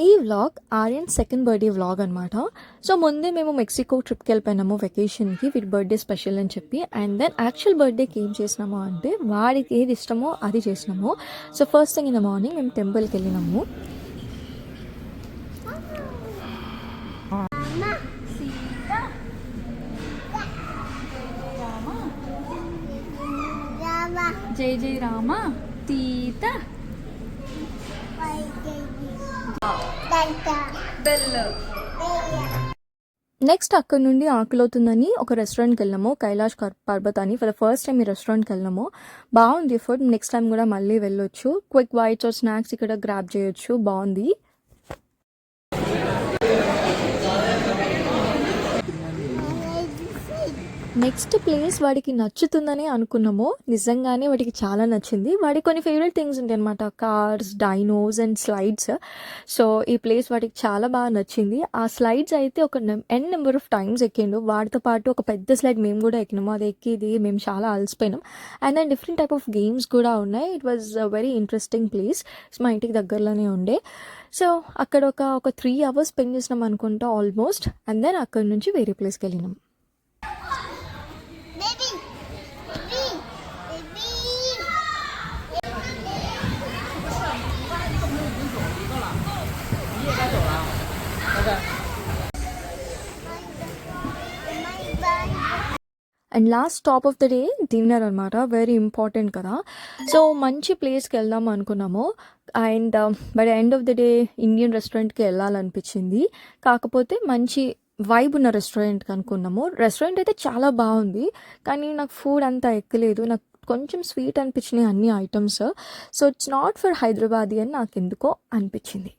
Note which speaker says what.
Speaker 1: ఈ vlog Aryan second birthday vlog అనమాట. So ముందే మేము మెక్సికో ట్రిప్కి వెళ్ళిపోయినాము వెకేషన్కి, వీడి బర్త్డే స్పెషల్ అని చెప్పి. అండ్ దెన్ యాక్చువల్ బర్త్డేకి ఏం చేసినాము అంటే వాడికి ఏది ఇష్టమో అది చేసినాము. So first thing in the morning మేము టెంపుల్కి వెళ్ళినాము.
Speaker 2: జై జై రామ తీత
Speaker 1: నెక్స్ట్ అక్కడ నుండి ఆకలివుతుందని ఒక రెస్టారెంట్కి వెళ్ళాము, కైలాష్ పర్వత్ అని. ఫర్ ద ఫస్ట్ టైం ఈ రెస్టారెంట్కి వెళ్ళాము. బాగుంది ఫుడ్, నెక్స్ట్ టైం కూడా మళ్ళీ వెళ్ళొచ్చు. క్విక్ బైట్స్ ఆర్ స్నాక్స్ ఇక్కడ గ్రాబ్ చేయొచ్చు, బాగుంది. నెక్స్ట్ ప్లేస్ వాడికి నచ్చుతుందని అనుకున్నాము. నిజంగానే వాడికి చాలా నచ్చింది. వాడికి కొన్ని ఫేవరెట్ థింగ్స్ ఉంటాయి అనమాట, cars, dinos and slides. So ఈ ప్లేస్ వాడికి చాలా బాగా నచ్చింది. ఆ స్లైడ్స్ అయితే ఒక నెంబర్ ఆఫ్ టైమ్స్ ఎక్కిండు. వాడితో పాటు ఒక పెద్ద స్లైడ్ మేము కూడా ఎక్కినాము. అది ఎక్కిది మేము చాలా అలసిపోయినాం. And then different type of games కూడా ఉన్నాయి. It was very interesting place. మా ఇంటికి దగ్గరలోనే ఉండే. సో అక్కడ ఒక 3 hours స్పెండ్ చేసినాం అనుకుంటా ఆల్మోస్ట్. అండ్ దెన్ అక్కడ నుంచి వేరే ప్లేస్కి వెళ్ళినాం. And last stop of the day dinner అనమాట, వెరీ ఇంపార్టెంట్ కదా. సో మంచి ప్లేస్కి వెళ్దాం అనుకున్నాము. And by the end of the day Indian రెస్టారెంట్కి వెళ్ళాలనిపించింది. కాకపోతే మంచి వైబ్ ఉన్న రెస్టారెంట్కి అనుకున్నాము. రెస్టారెంట్ అయితే చాలా బాగుంది, కానీ నాకు ఫుడ్ అంతా ఎక్కలేదు. నాకు కొంచెం స్వీట్ అనిపించినాయి అన్ని items. So it's not for Hyderabadi అని నాకు ఎందుకో అనిపించింది.